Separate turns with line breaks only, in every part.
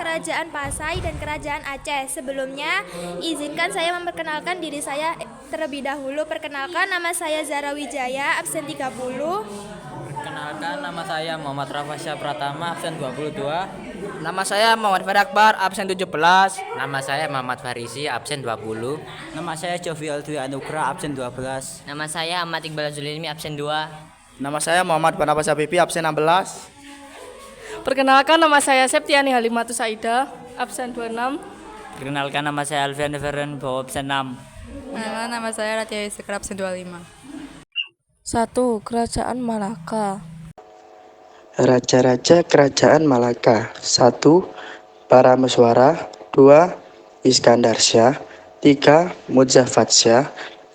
Kerajaan Pasai dan Kerajaan Aceh. Sebelumnya, izinkan saya memperkenalkan diri saya terlebih dahulu. Perkenalkan, nama saya Zara Wijaya, absen 30.
Perkenalkan, nama saya Muhammad Rafasya Pratama, absen 22.
Nama saya Muhammad Farah Akbar, absen 17.
Nama saya Muhammad Farisi, absen 20.
Nama saya Jovi Aldwi Anugrah, absen 12.
Nama saya Ahmad Iqbal Zulilmi, absen 2.
Nama saya Muhammad Banabas Habibi, absen 16.
Perkenalkan, nama saya Septiani Halimatu Saida, absen 26.
Perkenalkan, nama saya Alfian Feren, absen 6.
Nama saya Ratia Isikra, absen 25.
1. Kerajaan Malaka.
Raja-raja Kerajaan Malaka. 1. Parameswara. 2. Iskandar Syah. 3. Muzaffar Syah.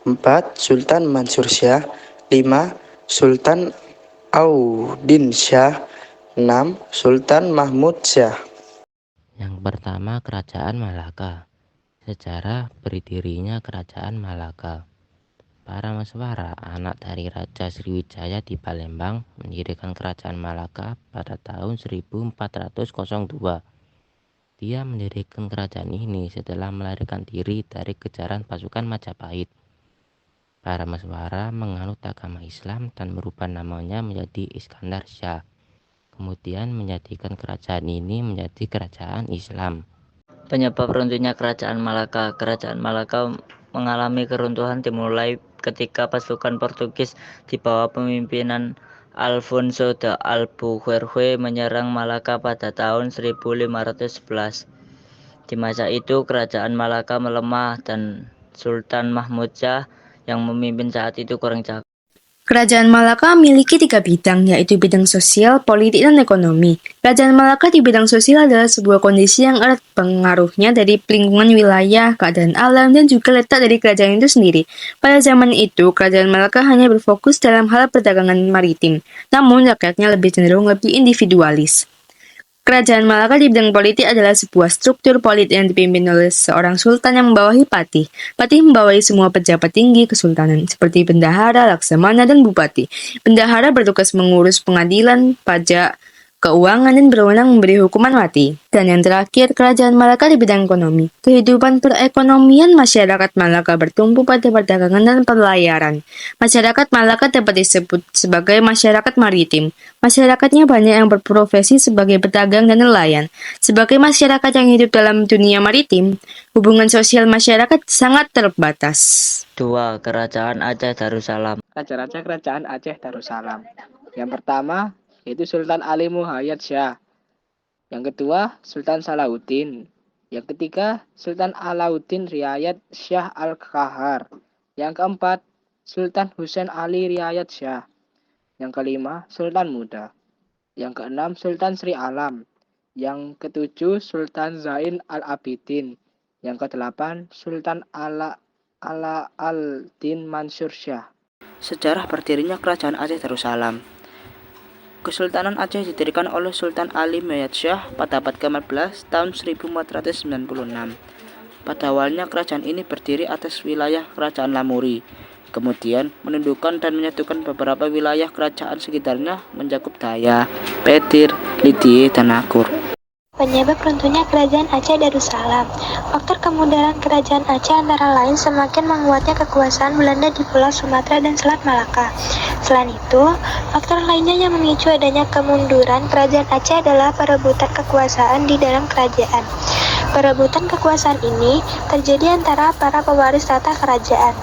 4. Sultan Mansur Syah. 5. Sultan Auddin Syah. 6. Sultan Mahmud Syah.
Yang pertama, Kerajaan Malaka. Sejarah berdirinya Kerajaan Malaka. Parameswara, anak dari Raja Sriwijaya di Palembang, mendirikan Kerajaan Malaka pada tahun 1402. Dia mendirikan kerajaan ini setelah melarikan diri dari kejaran pasukan Majapahit. Parameswara menganut agama Islam dan merubah namanya menjadi Iskandar Syah. Kemudian menjadikan kerajaan ini menjadi kerajaan Islam.
Penyebab runtuhnya Kerajaan Malaka. Kerajaan Malaka mengalami keruntuhan dimulai ketika pasukan Portugis di bawah pemimpinan Alfonso de Albuquerque menyerang Malaka pada tahun 1511. Di masa itu Kerajaan Malaka melemah dan Sultan Mahmud Syah yang memimpin saat itu kurang jago.
Kerajaan Malaka memiliki 3 bidang, yaitu bidang sosial, politik, dan ekonomi. Kerajaan Malaka di bidang sosial adalah sebuah kondisi yang erat pengaruhnya dari lingkungan wilayah, keadaan alam, dan juga letak dari kerajaan itu sendiri. Pada zaman itu, Kerajaan Malaka hanya berfokus dalam hal perdagangan maritim, namun rakyatnya lebih cenderung lebih individualis. Kerajaan Malaka di bidang politik adalah sebuah struktur politik yang dipimpin oleh seorang sultan yang membawahi patih. Patih membawahi semua pejabat tinggi kesultanan, seperti bendahara, laksamana, dan bupati. Bendahara bertugas mengurus pengadilan, pajak, keuangan, dan berwenang memberi hukuman mati. Dan yang terakhir, Kerajaan Malaka di bidang ekonomi. Kehidupan perekonomian masyarakat Malaka bertumpu pada perdagangan dan pelayaran. Masyarakat Malaka dapat disebut sebagai masyarakat maritim. Masyarakatnya banyak yang berprofesi sebagai pedagang dan nelayan. Sebagai masyarakat yang hidup dalam dunia maritim, hubungan sosial masyarakat sangat terbatas.
2. Kerajaan Aceh Darussalam.
Raja-raja Kerajaan Aceh Darussalam. Yang pertama, yaitu Sultan Ali Muhayyad Syah. Yang kedua, Sultan Salahuddin. Yang ketiga, Sultan Alauddin Riayat Syah Al-Qahar. Yang keempat, Sultan Husain Ali Riayat Syah. Yang kelima, Sultan Muda. Yang keenam, Sultan Sri Alam. Yang ketujuh, Sultan Zain Al-Abidin. Yang kedelapan, Sultan Ala al-Din Mansur Syah.
Sejarah berdirinya Kerajaan Aceh Darussalam. Kesultanan Aceh didirikan oleh Sultan Ali Muhayyad Syah pada abad ke-14 tahun 1496. Pada awalnya kerajaan ini berdiri atas wilayah Kerajaan Lamuri, kemudian menundukkan dan menyatukan beberapa wilayah kerajaan sekitarnya mencakup Daya, Petir, Lidie, dan Akur.
Penyebab runtuhnya Kerajaan Aceh Darussalam. Faktor kemunduran Kerajaan Aceh antara lain semakin menguatnya kekuasaan Belanda di Pulau Sumatera dan Selat Malaka. Selain itu, faktor lainnya yang memicu adanya kemunduran Kerajaan Aceh adalah perebutan kekuasaan di dalam kerajaan. Perebutan kekuasaan ini terjadi antara para pewaris tata kerajaan.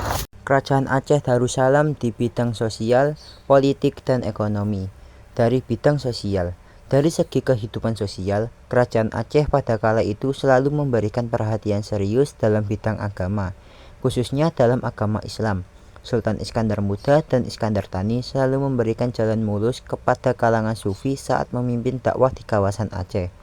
Kerajaan Aceh Darussalam di bidang sosial, politik, dan ekonomi. Dari bidang sosial, dari segi kehidupan sosial, Kerajaan Aceh pada kala itu selalu memberikan perhatian serius dalam bidang agama, khususnya dalam agama Islam. Sultan Iskandar Muda dan Iskandar Thani selalu memberikan jalan mulus kepada kalangan sufi saat memimpin dakwah di kawasan Aceh.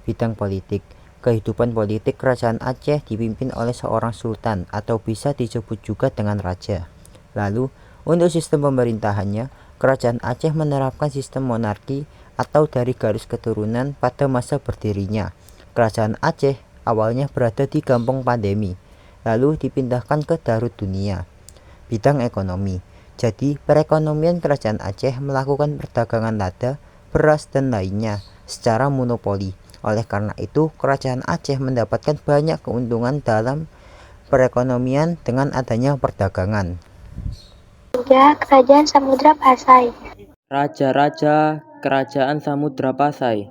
Bidang politik, kehidupan politik Kerajaan Aceh dipimpin oleh seorang sultan atau bisa disebut juga dengan raja. Lalu, untuk sistem pemerintahannya, Kerajaan Aceh menerapkan sistem monarki atau dari garis keturunan pada masa berdirinya. Kerajaan Aceh awalnya berada di Kampung Pandemi, lalu dipindahkan ke Darut Dunia. Bidang ekonomi. Jadi, perekonomian Kerajaan Aceh melakukan perdagangan lada, beras, dan lainnya secara monopoli. Oleh karena itu, Kerajaan Aceh mendapatkan banyak keuntungan dalam perekonomian dengan adanya perdagangan.
3. Kerajaan Samudra Pasai.
Raja-raja Kerajaan Samudra Pasai.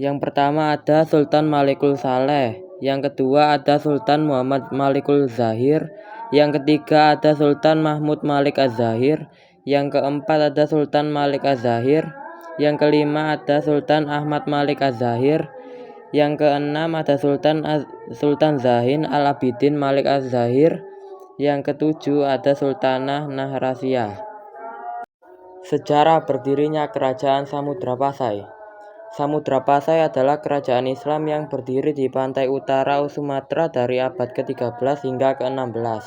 Yang pertama ada Sultan Malikul Saleh, yang kedua ada Sultan Muhammad Malikul Zahir, yang ketiga ada Sultan Mahmud Malik Az-Zahir, yang keempat ada Sultan Malik Az-Zahir, yang kelima ada Sultan Ahmad Malik Az-Zahir, yang keenam ada Sultan Zahin Al-Abidin Malik Az-Zahir, yang ketujuh ada Sultanah Nahrasiyah. Sejarah berdirinya Kerajaan Samudra Pasai. Samudra Pasai adalah kerajaan Islam yang berdiri di pantai utara Sumatera dari abad ke-13 hingga ke-16.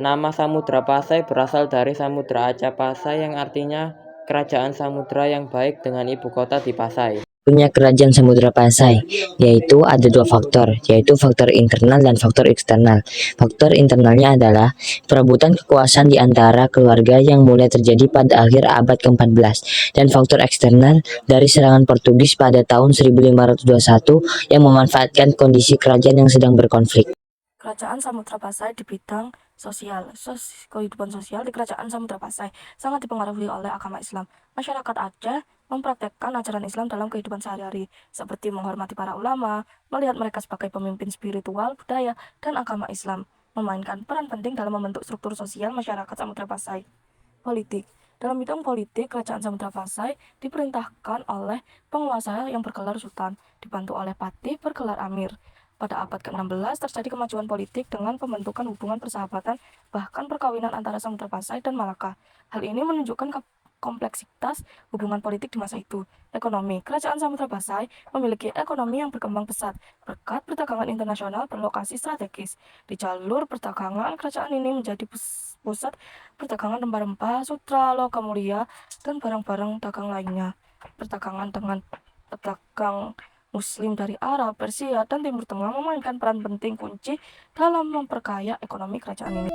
Nama Samudra Pasai berasal dari Samudra Aceh Pasai yang artinya kerajaan samudra yang baik dengan ibu kota di Pasai.
Punya kerajaan Samudra Pasai, yaitu ada dua faktor, yaitu faktor internal dan faktor eksternal. Faktor internalnya adalah perebutan kekuasaan di antara keluarga yang mulai terjadi pada akhir abad ke-14, dan faktor eksternal dari serangan Portugis pada tahun 1521 yang memanfaatkan kondisi kerajaan yang sedang berkonflik.
Kerajaan Samudra Pasai di bidang sosial. Kehidupan sosial di Kerajaan Samudra Pasai sangat dipengaruhi oleh agama Islam. Masyarakat Aceh mempraktekkan ajaran Islam dalam kehidupan sehari-hari, seperti menghormati para ulama, melihat mereka sebagai pemimpin spiritual, budaya, dan agama Islam, memainkan peran penting dalam membentuk struktur sosial masyarakat Samudra Pasai. Politik. Dalam bidang politik, Kerajaan Samudra Pasai diperintahkan oleh penguasa yang bergelar sultan, dibantu oleh patih bergelar amir. Pada abad ke-16 terjadi kemajuan politik dengan pembentukan hubungan persahabatan, bahkan perkawinan antara Samudra Pasai dan Malaka. Hal ini menunjukkan kompleksitas hubungan politik di masa itu. Ekonomi. Kerajaan Samudra Pasai memiliki ekonomi yang berkembang pesat berkat perdagangan internasional berlokasi strategis. Di jalur perdagangan, kerajaan ini menjadi pusat perdagangan rempah-rempah, sutra, logam mulia, dan barang-barang dagang lainnya. Perdagangan dengan pedagang Muslim dari Arab, Persia, dan Timur Tengah memainkan peran penting kunci dalam memperkaya ekonomi kerajaan ini.